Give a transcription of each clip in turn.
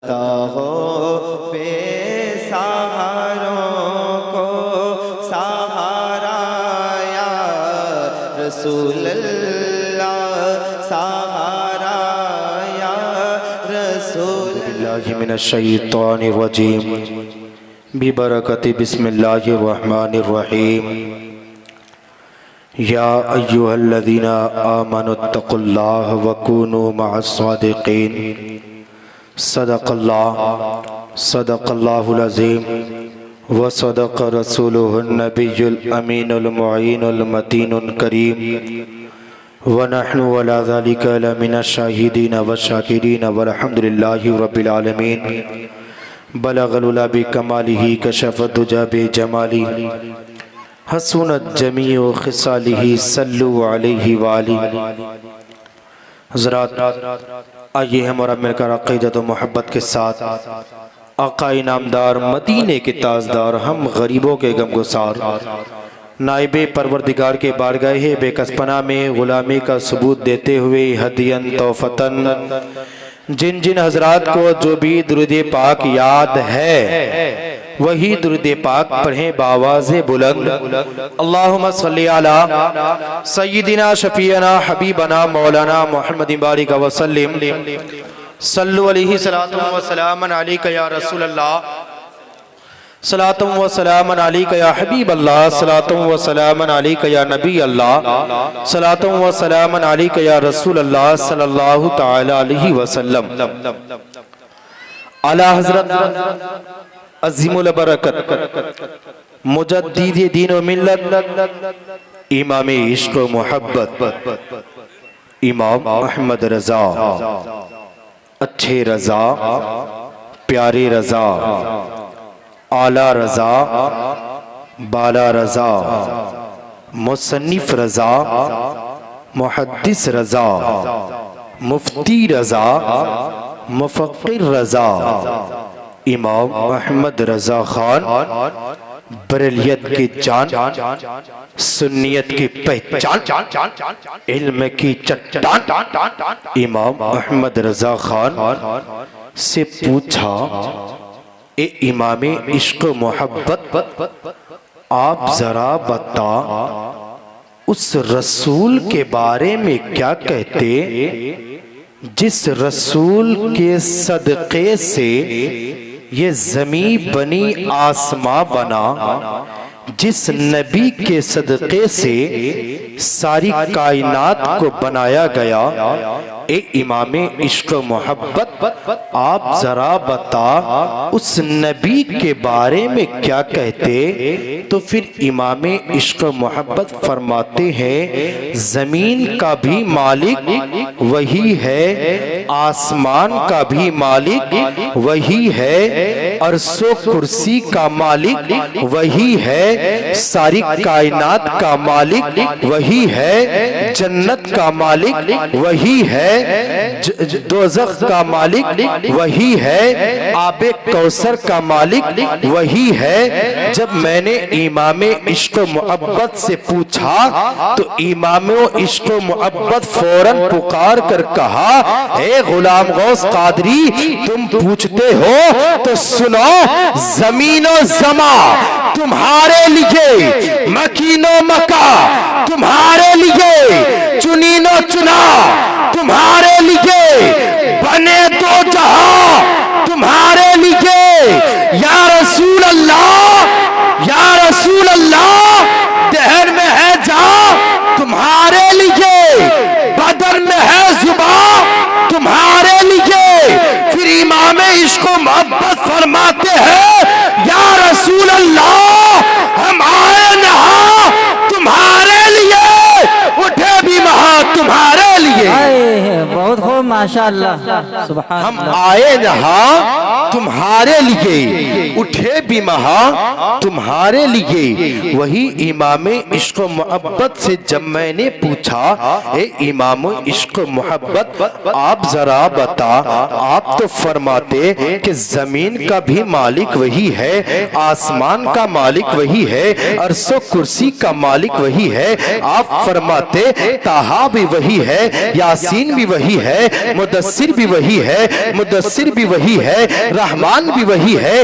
हो बेसहारों को सहारा या रसूल अल्लाह, सहारा या रसूल। बिल्लाहि मिनश्शैतानिर रजीम, बिबरकति बिस्मिल्लाहिर रहमानिर रहीम। या अय्युहल्लज़ीना आमनुत्तक़ुल्लाह वकूनू मअस्सादिक़ीन। सदक़ल्लाहुल अज़ीम व सदक़ रसूलुहुन नबियुल अमीनुल मुईनुल मतीनुल करीम व नहनु अला ज़ालिका लमिनश शाहिदीन व शाकिरीन वल्हम्दुलिल्लाहि रब्बिल आलमीन। बलगल उला बिकमालिही कशफ़द दुजा बिजमाली हसूनत जमीउ खिसालिही सल्लु अलैहि व आलिहि। हज़रात, आइए हम और मिलकर अक़ीदत व मोहब्बत के साथ आका इनामदार मदीने के ताजदार, हम गरीबों के गमगुसार, नाइबे परवरदिगार के बारगाह बेकसपना में ग़ुलामी का सबूत देते हुए हदियन तोफ़तन जिन जिन हजरात को जो भी दुरूद पाक याद है वही दुरूद पाक पढ़ें बावाज़े बुलंद। अल्लाहुम्मा सल्ली अला सय्यिदिना शफीअना हबीबना मौलाना मुहम्मद बारिक व सल्लिम। सल्लु अलैहि सलातुम व सलामन अलैका या रसूल अल्लाह, सलातुम व सलामन अलैका या हबीब अल्लाह, सलातुम व सलामन अलैका या नबी अल्लाह, सलातुम व सलामन अलैका या रसूल अल्लाह सल्लल्लाहु तआला अलैहि वसल्लम। आला हज़रत अज़ीमुल बरकत मुजद्दिद दीन व मिल्लत, इमाम इश्क़ व मोहब्बत, इमाम अहमद रज़ा, अच्छे रज़ा, प्यारे रज़ा, आला रज़ा, बाला रज़ा, मुसन्निफ रज़ा, मुहद्दिस रज़ा, मुफ्ती रज़ा, मुफ़क्किर रज़ा, इमाम अहमद रज़ा खान, बरेलियत की जान, सुन्नियत की पहचान, इल्म की चट्टान, इमाम अहमद रज़ा खान से पूछा, ए इमाम इश्क़ मोहब्बत, आप जरा बता उस रसूल के बारे में क्या कहते जिस रसूल के सदक़े से ये ज़मीं बनी आसमां बना, जिस नबी के सदक़े से सारी कायनात को बनाया गया। ए इमाम इश्क़ मोहब्बत, आप जरा बता उस नबी के बारे में क्या कहते। तो फिर इमाम इश्क़ मोहब्बत फरमाते हैं, ज़मीन का भी मालिक वही है, आसमान का भी मालिक वही है, अर्शो कुर्सी का मालिक वही है, सारी कायनात का मालिक वही है, जन्नत का मालिक वही है, दोज़ख का मालिक वही है, आबे कौसर का मालिक वही है। जब मैंने इमाम इश्क़ मोहब्बत से पूछा तो इमाम इश्क़ मोहब्बत फौरन पुकार कर कहा, हे गुलाम गौस कादरी, तुम पूछते हो तो सुनो, ज़मीनो ज़मा तुम्हारे लिए, मकीनो मका तुम्हारे लिए, चुनीनो चुना तुम्हारे लिए, बने दो जहां तुम्हारे लिए। या रसूल अल्लाह, या रसूल अल्लाह, दहर में है जां तुम्हारे लिए, बदन में है जुबां तुम्हारे लिए। फिर इमाम इश्क़ मोहब्बत फरमाते हैं, या रसूल अल्लाह, हम आए यहाँ तुम्हारे लिए, उठे भी वहां तुम्हारे लिए। बहुत खूब, माशाअल्लाह, सुभान हम आए यहाँ तुम्हारे लिए, उठे भी महा तुम्हारे लिए। वही इमाम इश्क मोहब्बत से जब मैंने पूछा, ए इमाम इश्क मोहब्बत आप जरा बता, आप तो फरमाते कि जमीन का भी मालिक वही है, आसमान का मालिक वही है, अर्शो कुर्सी का मालिक वही है। आप फरमाते ताहा भी वही है, यासीन भी वही है, मुदस्सिर भी वही है, मुदस्सिर भी वही है, रहमान भी वही है।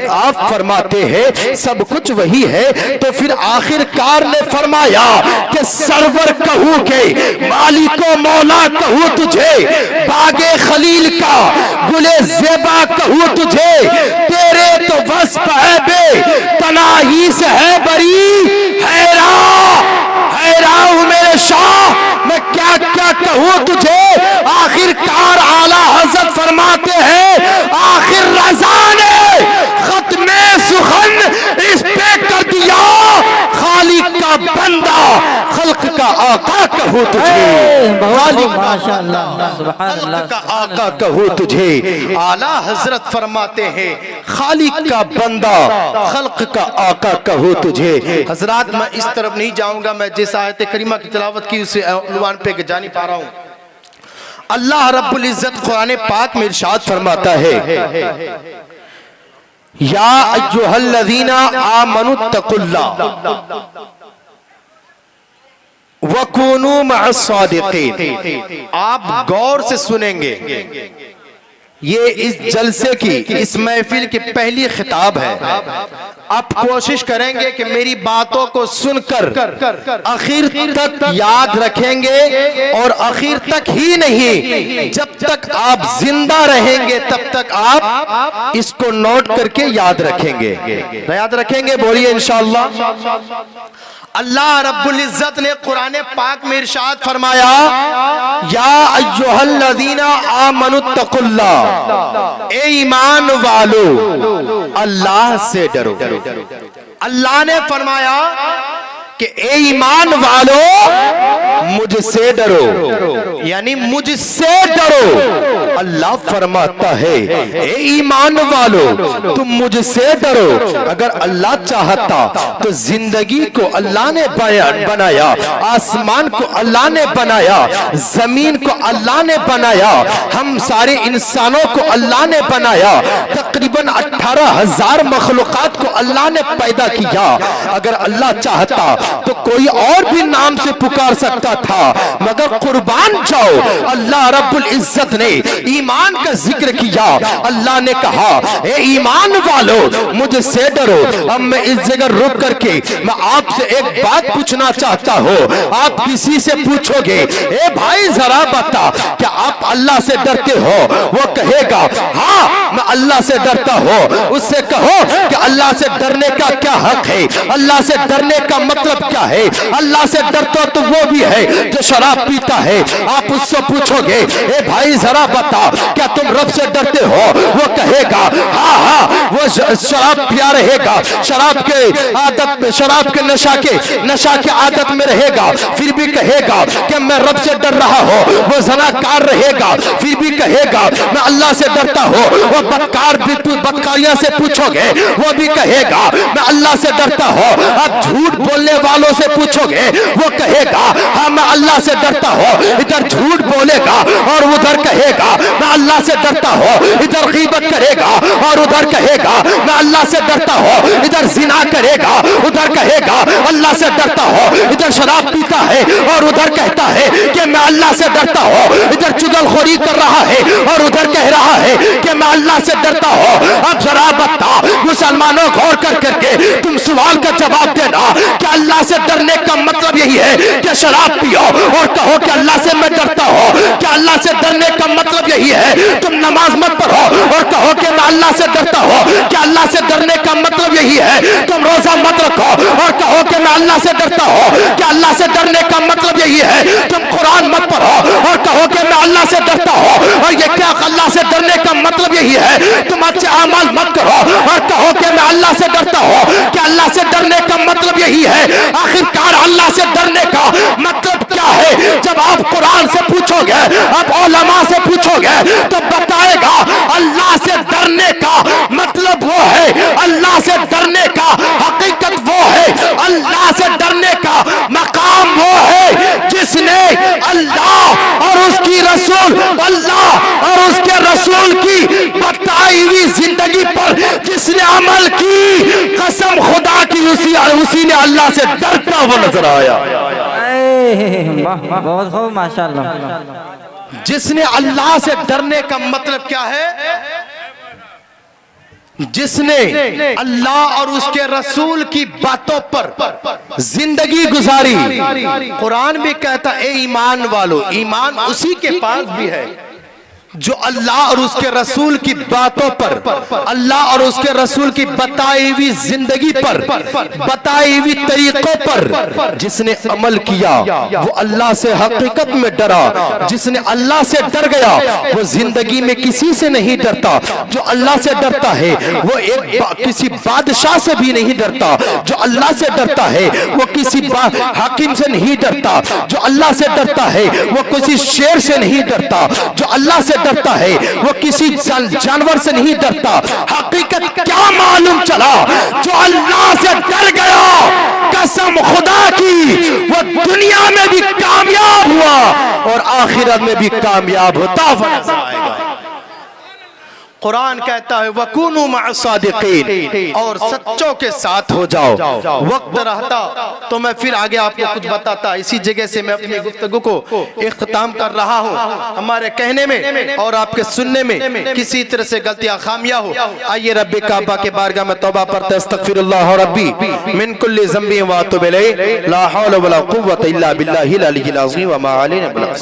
आप फरमाते हैं सब कुछ वही है। तो फिर आखिरकार ने फरमाया कि सरवर कहूं के मालिको मौला कहूं तुझे, बागे खलील का गुले ज़ेबा कहूं तुझे, तेरे तो वस्फ है बे तनाही से है बरी, हैरान हूं मेरे शाह, मैं क्या क्या कहूं तुझे। आखिरकार आला हजरत फरमाते हैं, आखिर रज़ा ने खत्मे सुखन इस पे कर दिया, खालिक का बंदा खल्क का आका कहूं तुझे, माशाअल्लाह सुभान अल्लाह का आका कहूं तुझे। आला हजरत फरमाते हैं खालिक का बंदा खल्क का आका कहूं तुझे। हजरात मैं इस तरफ नहीं जाऊंगा, मैं जिस आयत करीमा की तिलावत की उस उन्वान पे जा नहीं पा रहा हूं। अल्लाह रब्बुल इज्जत कुरान पाक में इरशाद फरमाता है, या अय्युहल्लज़ीना आमनुत्तकुल्लाह वकूनू मअस्सादिकीन। आप गौर से सुनेंगे, ये इस जलसे की, इस महफिल की पहली खिताब है। आप कोशिश करेंगे कि मेरी बातों को सुनकर आखिर तक याद रखेंगे, और आखिर तक ही नहीं, जब तक आप जिंदा रहेंगे तब तक आप इसको नोट करके याद रखेंगे। याद रखेंगे, बोलिए इंशाअल्लाह। अल्लाह रब्बुल इज्जत ने कुरान पाक में इरशाद फरमाया, या अय्युहल्लज़ीना आमनुत्तकुल्लाह, ए ईमान वालो अल्लाह से डरो। अल्लाह ने फरमाया कि ए ईमान वालो मुझसे डरो, यानी मुझसे डरो। अल्लाह फरमाता है ए ईमान वालो तुम मुझसे डरो। अगर अल्लाह चाहता तो जिंदगी को अल्लाह ने बनाया, आसमान को अल्लाह ने बनाया, जमीन को अल्लाह ने बनाया, हम सारे इंसानों को अल्लाह ने बनाया, तकरीबन 18,000 मखलूकात को अल्लाह ने पैदा किया। अगर अल्लाह चाहता तो कोई और भी नाम से पुकार सकता था, मगर कुर्बान जाओ, अल्लाह रब्बुल इज्जत ने ईमान का जिक्र किया। अल्लाह ने कहा ए ईमान वालो मुझसे डरो। अब मैं इस जगह रुक करके मैं आपसे एक बात पूछना चाहता हूँ। आप किसी से पूछोगे ए भाई जरा बता क्या आप अल्लाह से डरते हो, वो कहेगा हाँ मैं अल्लाह से डरता हूँ। उससे कहो कि अल्लाह से डरने का क्या हक है, अल्लाह से डरने का मतलब क्या है। अल्लाह से डरता तो वो भी है जो शराब पीता है। आप उससे पूछोगे ए भाई जरा बता क्या तुम रब से डरते हो, वो कहेगा हाँ हाँ वो शराब पिया रहेगा, शराब के आदत, शराब के नशा के आदत में रहेगा, फिर भी कहेगा कि मैं रब से डर रहा हूँ। वो ज़नाकार रहेगा, फिर भी कहेगा मैं अल्लाह से डरता हूँ। वो बदकारियां से पूछोगे वो भी कहेगा मैं अल्लाह से डरता हूँ। अब झूठ बोलने वालों से पूछोगे वो कहेगा हाँ मैं अल्लाह से डरता हूँ। इधर झूठ बोलेगा और उधर कहेगा मैं अल्लाह से डरता हूँ। इधर गीबत करेगा और उधर कहेगा मैं अल्लाह से डरता हूँ। इधर जिना करेगा उधर कहेगा अल्लाह से डरता हूँ। इधर शराब पीता है और उधर कहता है कि मैं अल्लाह से डरता हूँ। इधर चुगलखोरी कर रहा है और उधर कह रहा है कि मैं अल्लाह से डरता हूँ। अब जरा बता मुसलमानों गौर कर करके तुम सवाल का जवाब देना कि अल्लाह से डरने का मतलब यही है कि शराब पियो और कहो कि अल्लाह से मैं डरता हूँ। क्या अल्लाह से डरने का मतलब यही है तुम नमाज मत पढ़ो और कहो कि मैं अल्लाह से डरता हूँ। क्या अल्लाह से डरने का मतलब यही है तुम रोजा मत रखो और कहो कि मैं अल्लाह से डरता हूँ। क्या अल्लाह से डरने का मतलब यही है तुम कुरान मत पढ़ो और कहो कि मैं अल्लाह से डरता हूँ। और ये क्या अल्लाह से डरने का मतलब यही है तुम अच्छे अमाल मत करो और कहो कि मैं अल्लाह से डरता हूँ। क्या अल्लाह से डरने का मतलब यही है? आखिरकार अल्लाह से डरने का मतलब क्या है? जब आप कुरान से पूछोगे, आप उलमा से पूछोगे तो बताएगा अल्लाह से डरने का डरने का हकीकत वो है, अल्लाह से डरने का मकाम वो है जिसने अल्लाह और उसकी रसूल, अल्लाह और उसके रसूल की बताई हुई जिंदगी पर जिसने अमल की, कसम खुदा की उसी ने अल्लाह से डरता हुआ नजर आया। वाह बहुत खूब माशाल्लाह। जिसने अल्लाह से डरने का मतलब क्या है? जिसने अल्लाह और उसके रसूल की बातों पर जिंदगी गुजारी। कुरान भी कहता है ए ईमान वालों, ईमान उसी के पास भी है जो अल्लाह और उसके रसूल की बातों पर, अल्लाह और उसके रसूल की बताई हुई जिंदगी पर, बताई हुई तरीकों पर जिसने अमल किया वो अल्लाह से हकीकत में डरा। जिसने अल्लाह से डर गया वो जिंदगी में किसी से नहीं डरता। जो अल्लाह से डरता है वो किसी बादशाह से भी नहीं डरता। जो अल्लाह से डरता है वो किसी हाकिम से नहीं डरता। जो अल्लाह से डरता है वो किसी शेर से नहीं डरता। जो अल्लाह से डरता है वो किसी जानवर से नहीं डरता। हकीकत क्या मालूम चला? जो अल्लाह से डर गया, कसम खुदा की, वो दुनिया में भी कामयाब हुआ और आखिरत में भी कामयाब होता हुआ नजर आएगा। कुरान कहता है वकुनु मअस-सादिकीन, और सच्चों के साथ हो जाओ। वक्त रहता तो मैं फिर आगे आपको कुछ बताता। इसी जगह से मैं अपनी गुफ्तगू को इख्तिताम कर रहा हूँ। हमारे कहने में और आपके सुनने में किसी तरह से गलतियां खामियां हो, आइए रब्बे काबा के बारगाह में तौबा पढ़ते अस्तगफिरुल्लाह रब्बी मिन कुल्ली ज़ंबी व अतूबु इलैहि ला हौला वला कुव्वता इल्ला बिल्लाहिल अलिय्यिल अज़ीम व मा अलैना बिल